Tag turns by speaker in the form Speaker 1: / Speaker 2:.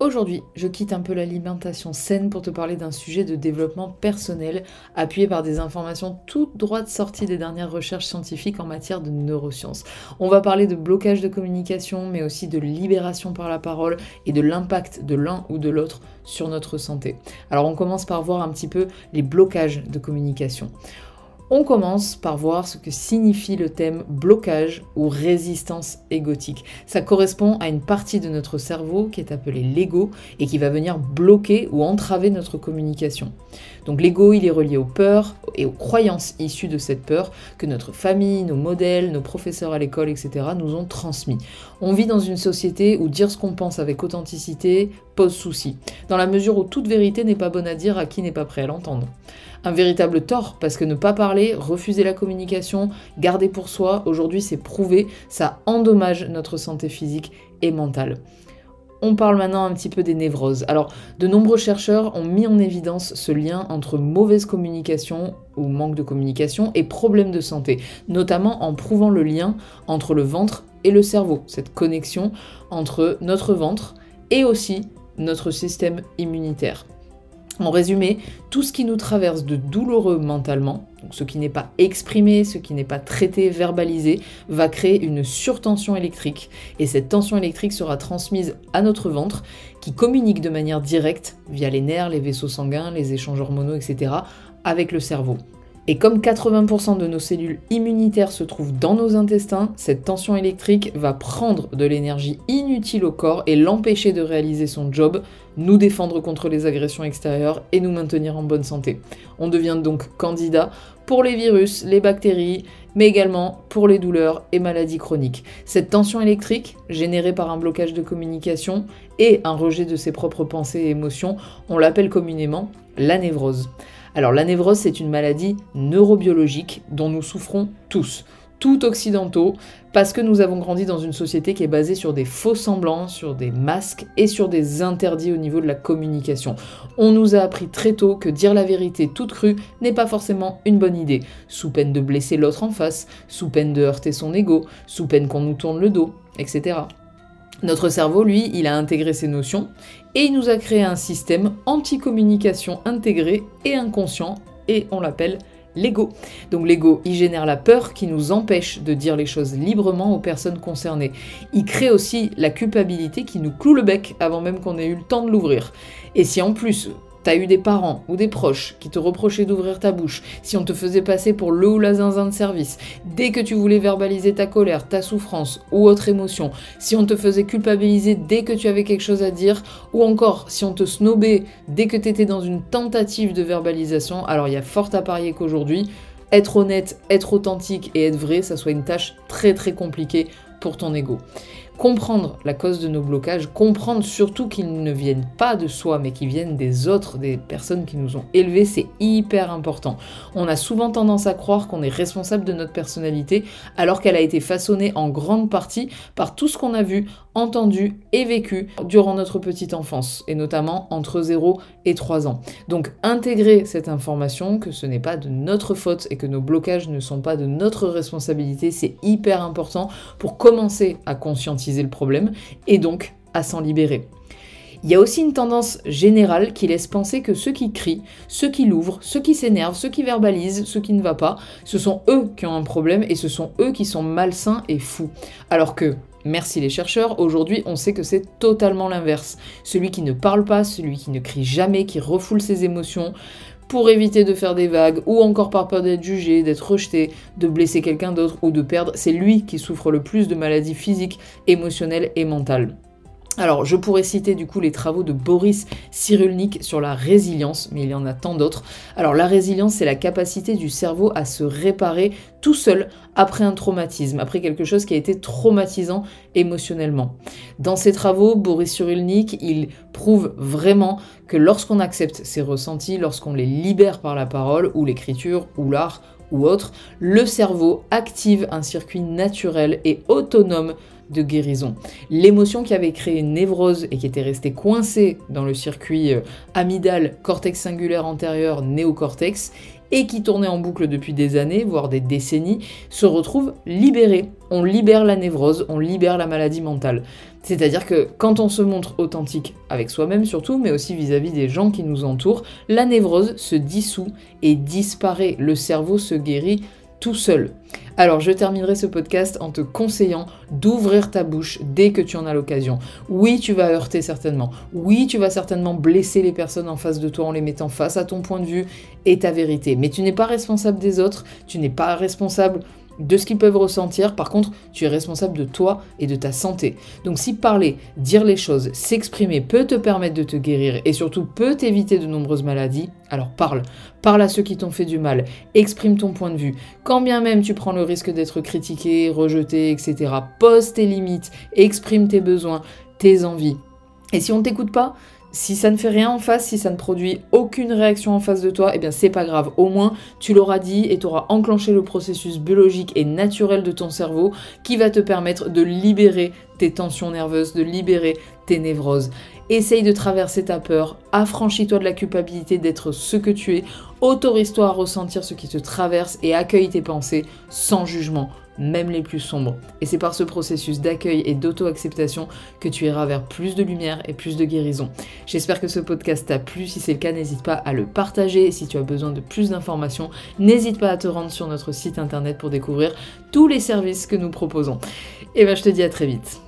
Speaker 1: Aujourd'hui, je quitte un peu l'alimentation saine pour te parler d'un sujet de développement personnel appuyé par des informations toutes droites sorties des dernières recherches scientifiques en matière de neurosciences. On va parler de blocage de communication, mais aussi de libération par la parole et de l'impact de l'un ou de l'autre sur notre santé. Alors on commence par voir un petit peu les blocages de communication. On commence par voir ce que signifie le thème blocage ou résistance égotique. Ça correspond à une partie de notre cerveau qui est appelée l'ego et qui va venir bloquer ou entraver notre communication. Donc l'ego, il est relié aux peurs et aux croyances issues de cette peur que notre famille, nos modèles, nos professeurs à l'école, etc. nous ont transmis. On vit dans une société où dire ce qu'on pense avec authenticité pose souci, dans la mesure où toute vérité n'est pas bonne à dire à qui n'est pas prêt à l'entendre. Un véritable tort, parce que ne pas parler, refuser la communication, garder pour soi, aujourd'hui c'est prouvé, ça endommage notre santé physique et mentale. On parle maintenant un petit peu des névroses. Alors, de nombreux chercheurs ont mis en évidence ce lien entre mauvaise communication ou manque de communication et problèmes de santé, notamment en prouvant le lien entre le ventre et le cerveau, cette connexion entre notre ventre et aussi notre système immunitaire. En résumé, tout ce qui nous traverse de douloureux mentalement, donc ce qui n'est pas exprimé, ce qui n'est pas traité, verbalisé, va créer une surtension électrique. Et cette tension électrique sera transmise à notre ventre, qui communique de manière directe, via les nerfs, les vaisseaux sanguins, les échanges hormonaux, etc., avec le cerveau. Et comme 80% de nos cellules immunitaires se trouvent dans nos intestins, cette tension électrique va prendre de l'énergie inutile au corps et l'empêcher de réaliser son job, nous défendre contre les agressions extérieures et nous maintenir en bonne santé. On devient donc candidat pour les virus, les bactéries, mais également pour les douleurs et maladies chroniques. Cette tension électrique, générée par un blocage de communication et un rejet de ses propres pensées et émotions, on l'appelle communément la névrose. Alors la névrose, c'est une maladie neurobiologique dont nous souffrons tous, tout occidentaux, parce que nous avons grandi dans une société qui est basée sur des faux semblants, sur des masques et sur des interdits au niveau de la communication. On nous a appris très tôt que dire la vérité toute crue n'est pas forcément une bonne idée, sous peine de blesser l'autre en face, sous peine de heurter son ego, sous peine qu'on nous tourne le dos, etc. Notre cerveau, lui, il a intégré ces notions et il nous a créé un système anti-communication intégré et inconscient et on l'appelle l'ego. Donc l'ego, il génère la peur qui nous empêche de dire les choses librement aux personnes concernées. Il crée aussi la culpabilité qui nous cloue le bec avant même qu'on ait eu le temps de l'ouvrir. Et si en plus t'as eu des parents ou des proches qui te reprochaient d'ouvrir ta bouche, si on te faisait passer pour le ou la zinzin de service, dès que tu voulais verbaliser ta colère, ta souffrance ou autre émotion, si on te faisait culpabiliser dès que tu avais quelque chose à dire, ou encore si on te snobait dès que t'étais dans une tentative de verbalisation, alors il y a fort à parier qu'aujourd'hui, être honnête, être authentique et être vrai, ça soit une tâche très très compliquée pour ton ego. Comprendre la cause de nos blocages, comprendre surtout qu'ils ne viennent pas de soi, mais qu'ils viennent des autres, des personnes qui nous ont élevés, c'est hyper important. On a souvent tendance à croire qu'on est responsable de notre personnalité, alors qu'elle a été façonnée en grande partie par tout ce qu'on a vu, entendu et vécu durant notre petite enfance, et notamment entre 0 et 3 ans. Donc intégrer cette information, que ce n'est pas de notre faute et que nos blocages ne sont pas de notre responsabilité, c'est hyper important pour commencer à conscientiser le problème et donc à s'en libérer. Il y a aussi une tendance générale qui laisse penser que ceux qui crient, ceux qui l'ouvrent, ceux qui s'énervent, ceux qui verbalisent, ceux qui ne va pas, ce sont eux qui ont un problème et ce sont eux qui sont malsains et fous. Alors que, merci les chercheurs, aujourd'hui on sait que c'est totalement l'inverse. Celui qui ne parle pas, celui qui ne crie jamais, qui refoule ses émotions, pour éviter de faire des vagues, ou encore par peur d'être jugé, d'être rejeté, de blesser quelqu'un d'autre ou de perdre, c'est lui qui souffre le plus de maladies physiques, émotionnelles et mentales. Alors, je pourrais citer du coup les travaux de Boris Cyrulnik sur la résilience, mais il y en a tant d'autres. Alors, la résilience, c'est la capacité du cerveau à se réparer tout seul après un traumatisme, après quelque chose qui a été traumatisant émotionnellement. Dans ses travaux, Boris Cyrulnik, il prouve vraiment que lorsqu'on accepte ses ressentis, lorsqu'on les libère par la parole, ou l'écriture, ou l'art, ou autre, le cerveau active un circuit naturel et autonome de guérison. L'émotion qui avait créé une névrose et qui était restée coincée dans le circuit amygdale, cortex singulaire antérieur, néocortex, et qui tournaient en boucle depuis des années, voire des décennies, se retrouvent libérés. On libère la névrose, on libère la maladie mentale. C'est-à-dire que quand on se montre authentique avec soi-même surtout, mais aussi vis-à-vis des gens qui nous entourent, la névrose se dissout et disparaît. Le cerveau se guérit tout seul. Alors je terminerai ce podcast en te conseillant d'ouvrir ta bouche dès que tu en as l'occasion. Oui, tu vas heurter certainement. Oui, tu vas certainement blesser les personnes en face de toi en les mettant face à ton point de vue et ta vérité. Mais tu n'es pas responsable des autres, tu n'es pas responsable de ce qu'ils peuvent ressentir. Par contre, tu es responsable de toi et de ta santé. Donc si parler, dire les choses, s'exprimer peut te permettre de te guérir et surtout peut t'éviter de nombreuses maladies, alors parle. Parle à ceux qui t'ont fait du mal. Exprime ton point de vue. Quand bien même tu prends le risque d'être critiqué, rejeté, etc. Pose tes limites, exprime tes besoins, tes envies. Et si on ne t'écoute pas, si ça ne fait rien en face, si ça ne produit aucune réaction en face de toi, eh bien c'est pas grave. Au moins, tu l'auras dit et tu auras enclenché le processus biologique et naturel de ton cerveau qui va te permettre de libérer tes tensions nerveuses, de libérer tes névroses. Essaye de traverser ta peur, affranchis-toi de la culpabilité d'être ce que tu es, autorise-toi à ressentir ce qui te traverse et accueille tes pensées sans jugement, même les plus sombres. Et c'est par ce processus d'accueil et d'auto-acceptation que tu iras vers plus de lumière et plus de guérison. J'espère que ce podcast t'a plu. Si c'est le cas, n'hésite pas à le partager. Si tu as besoin de plus d'informations, n'hésite pas à te rendre sur notre site internet pour découvrir tous les services que nous proposons. Et je te dis à très vite.